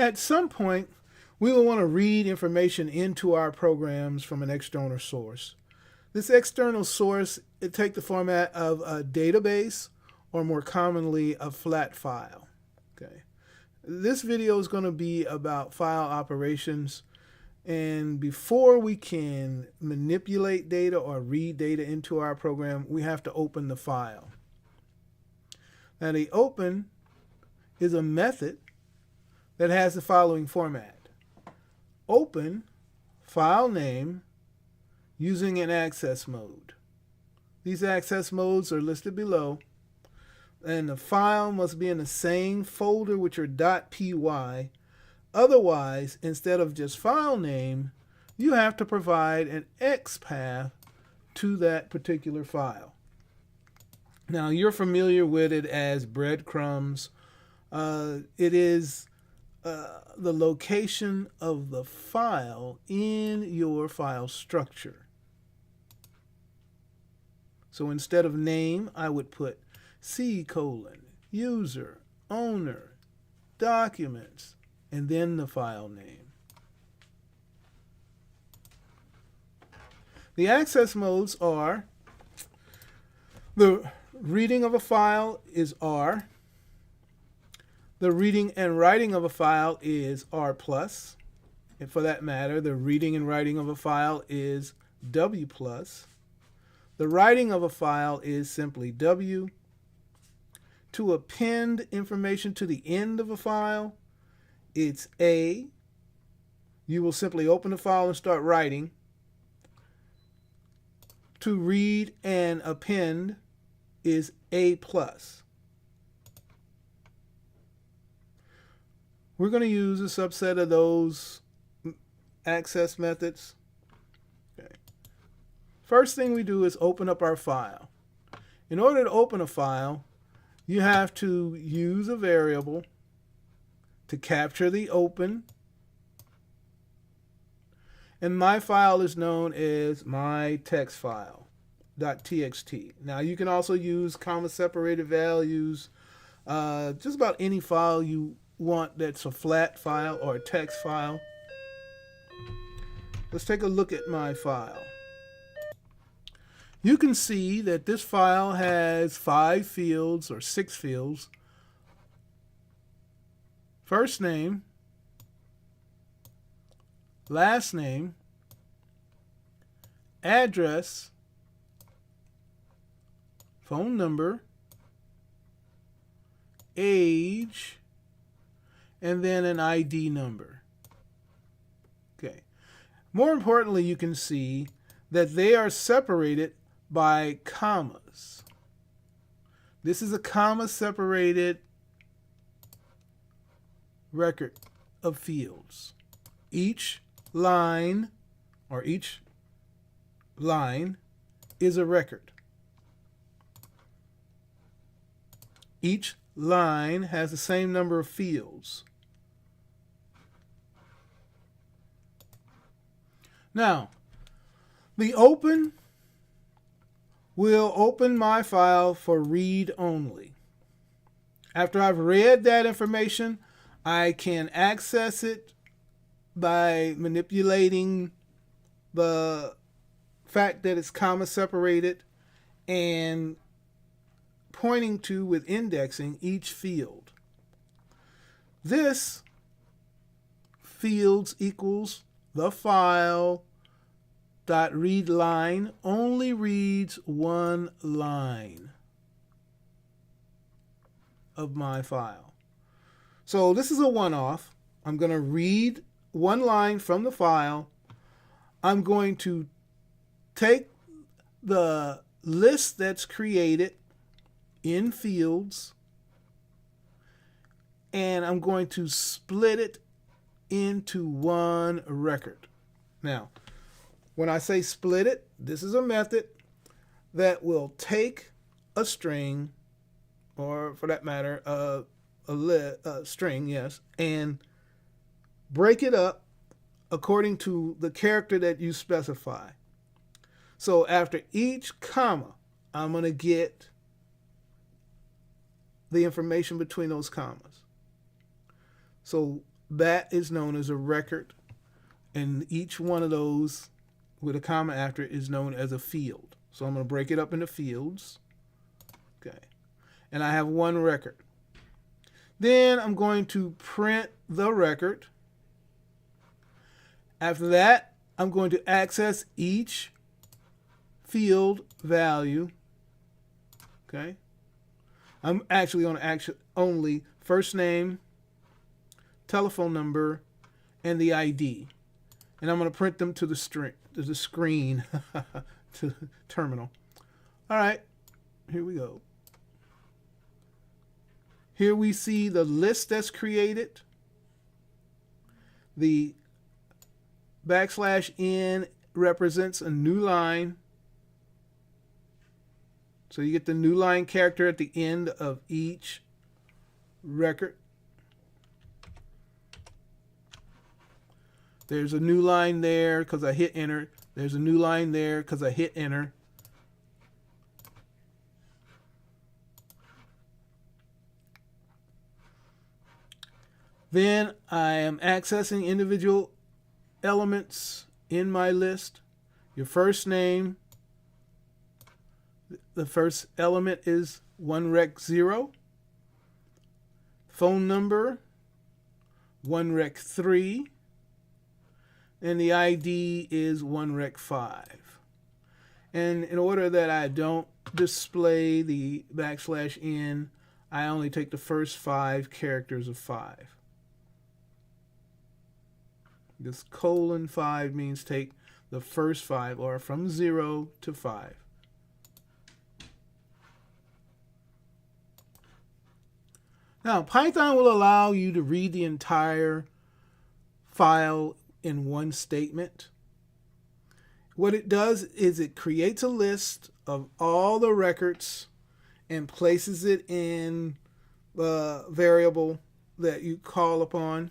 At some point, we will want to read information into our programs from an external source. This external source, it take the format of a database or more commonly a flat file. Okay. This video is going to be about file operations, and before we can manipulate data or read data into our program, we have to open the file. Now the open is a method that has the following format. Open file name using an access mode. These access modes are listed below, and the file must be in the same folder with your .py. Otherwise, instead of just file name, you have to provide an XPath to that particular file. Now, you're familiar with it as breadcrumbs. It is the location of the file in your file structure. So instead of name, I would put C:user, owner, documents, and then the file name. The access modes are: the reading of a file is R. The reading and writing of a file is R+. And for that matter, the reading and writing of a file is W+. The writing of a file is simply W. To append information to the end of a file, it's A. You will simply open the file and start writing. To read and append is A+. We're going to use a subset of those access methods. Okay. First thing we do is open up our file. In order to open a file, you have to use a variable to capture the open. And my file is known as my text file.txt. Now you can also use comma separated values, just about any file you want that's a flat file or a text file. Let's take a look at my file. You can see that this file has 5 fields or 6 fields. First name, last name, address, phone number, age, and then an ID number. Okay. More importantly, you can see that they are separated by commas. This is a comma separated record of fields. Each line is a record. Each line has the same number of fields. Now, the open will open my file for read only. After I've read that information, I can access it by manipulating the fact that it's comma separated and pointing to with indexing each field. This fields equals the file dot read line only reads one line of my file. So this is a one-off. I'm going to read one line from the file. I'm going to take the list that's created in fields and I'm going to split it into one record. Now, when I say split it, this is a method that will take a string, or for that matter, a string, yes, and break it up according to the character that you specify. So after each comma, I'm going to get the information between those commas. So that is known as a record, and each one of those with a comma after it is known as a field. So I'm going to break it up into fields. Okay. And I have one record. Then I'm going to print the record. After that, I'm going to access each field value. Okay. I'm actually going to only first name, telephone number, and the ID. And I'm going to print them to the screen, to the terminal. All right, here we go. Here we see the list that's created. The \n represents a new line. So you get the new line character at the end of each record. There's a new line there because I hit enter. There's a new line there because I hit enter. Then I am accessing individual elements in my list. Your first name, the first element is 1rec0. Phone number, 1rec3. And the ID is 1rec5. And in order that I don't display the \n, I only take the first 5 characters of 5. This :5 means take the first 5, or from 0 to 5. Now, Python will allow you to read the entire file in one statement. What it does is it creates a list of all the records and places it in the variable that you call upon.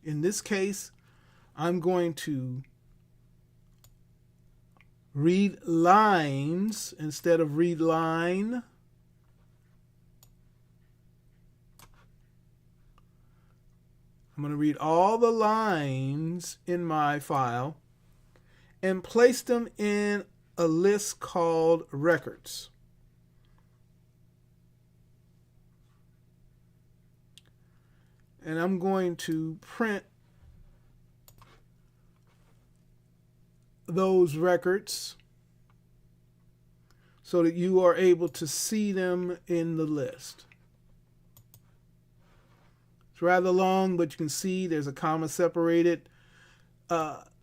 In this case, I'm going to read lines instead of read line. I'm going to read all the lines in my file and place them in a list called records. And I'm going to print those records so that you are able to see them in the list. It's rather long, but you can see there's a comma separated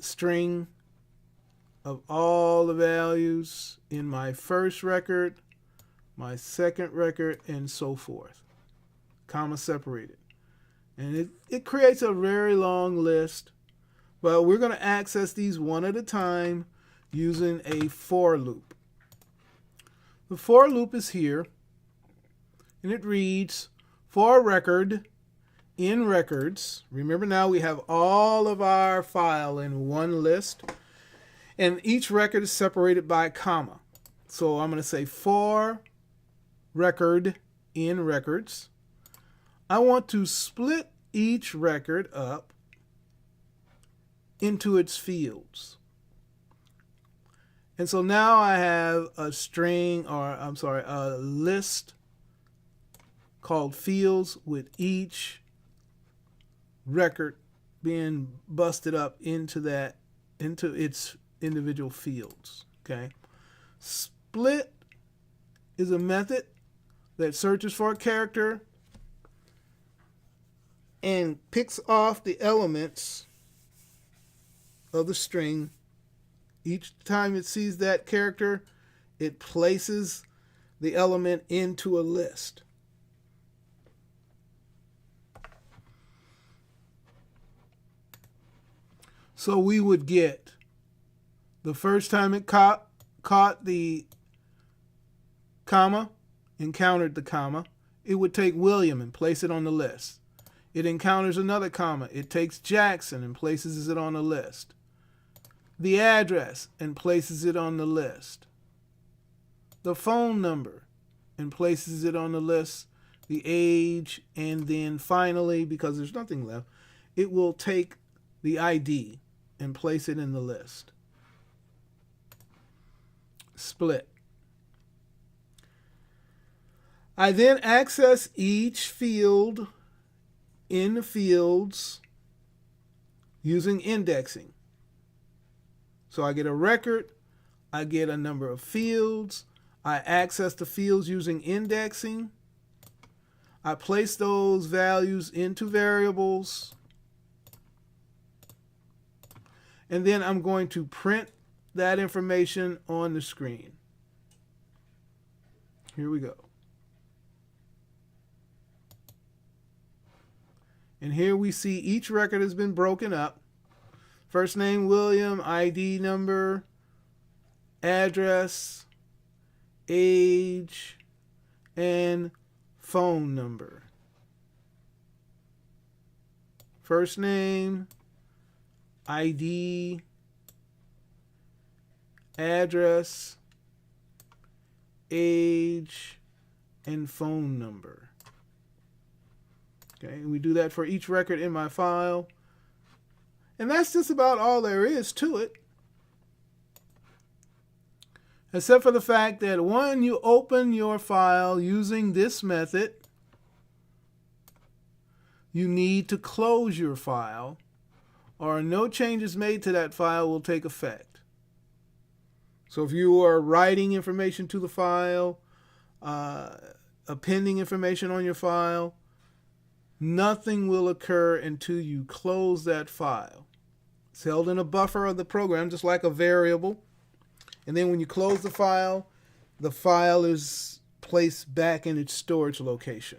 string of all the values in my first record, my second record, and so forth. Comma separated. And it creates a very long list, but we're going to access these one at a time using a for loop. The for loop is here, and it reads, for record in records. Remember, now we have all of our file in one list, and each record is separated by a comma. So I'm going to say for record in records. I want to split each record up into its fields. And so now I have a a list called fields with each record being busted up into its individual fields. Okay. Split is a method that searches for a character and picks off the elements of the string. Each time it sees that character, it places the element into a list. So we would get, the first time it caught the comma, encountered the comma, it would take William and place it on the list. It encounters another comma. It takes Jackson and places it on the list. The address and places it on the list. The phone number and places it on the list the age, and then finally, because there's nothing left, it will take the ID and place it in the list. Split. I then access each field in the fields using indexing. So I get a record, I get a number of fields, I access the fields using indexing, I place those values into variables, and then I'm going to print that information on the screen. Here we go. And here we see each record has been broken up. First name William, ID number, address, age, and phone number. First name, ID, address, age, and phone number. Okay, we do that for each record in my file. And that's just about all there is to it. Except for the fact that when you open your file using this method, you need to close your file, or no changes made to that file will take effect. So if you are writing information to the file, appending information on your file, nothing will occur until you close that file. It's held in a buffer of the program, just like a variable. And then when you close the file is placed back in its storage location.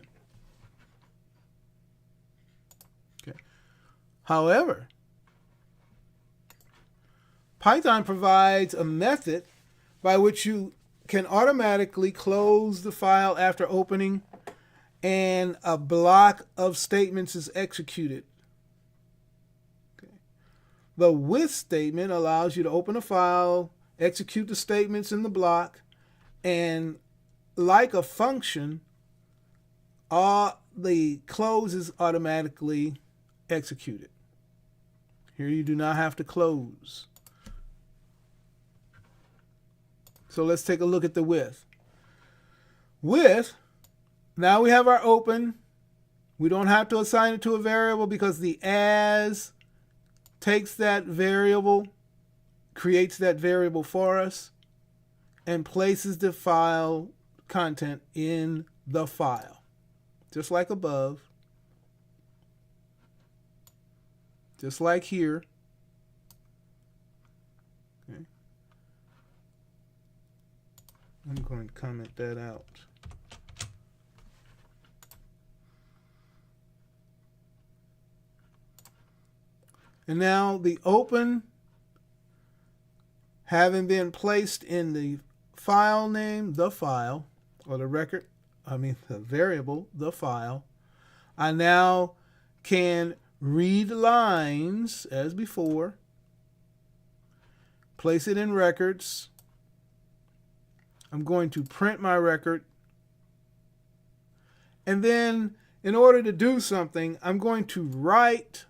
Okay. However, Python provides a method by which you can automatically close the file after opening, and a block of statements is executed. Okay. The with statement allows you to open a file, execute the statements in the block, and like a function, all the close is automatically executed. Here you do not have to close. So let's take a look at the with. With, now we have our open. We don't have to assign it to a variable because the as takes that variable, creates that variable for us, and places the file content in the file. Just like above. Just like here. Okay. I'm going to comment that out. And now the open, having been placed in the file name, the file, or the record, the variable, the file, I now can read lines as before, place it in records. I'm going to print my record. And then in order to do something, I'm going to write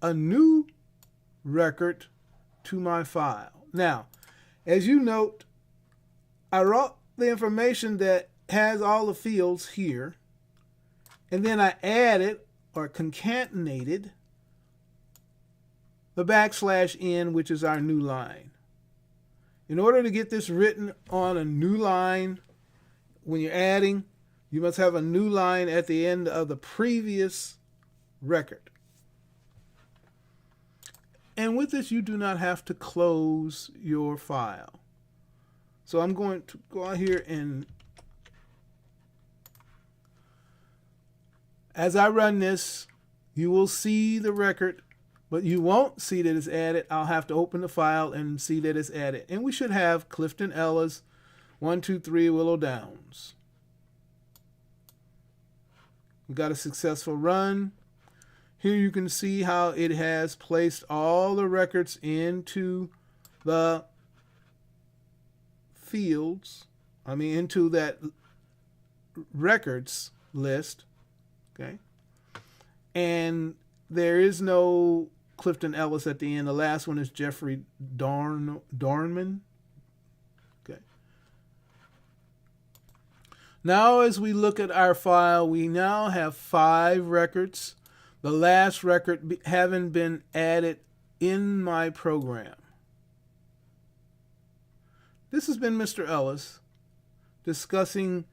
a new record to my file. Now, as you note, I wrote the information that has all the fields here, and then I added or concatenated the \n, which is our new line. In order to get this written on a new line, when you're adding, you must have a new line at the end of the previous record. And with this, you do not have to close your file. So I'm going to go out here, and as I run this, you will see the record, but you won't see that it's added. I'll have to open the file and see that it's added. And we should have Clifton Ellis, 123 Willow Downs. We got a successful run. Here you can see how it has placed all the records into the fields, into that records list. Okay. And there is no Clifton Ellis at the end. The last one is Jeffrey Dornman. Okay. Now as we look at our file, we now have 5 records. The last record having been added in my program. This has been Mr. Ellis discussing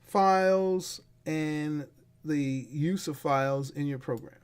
files and the use of files in your program.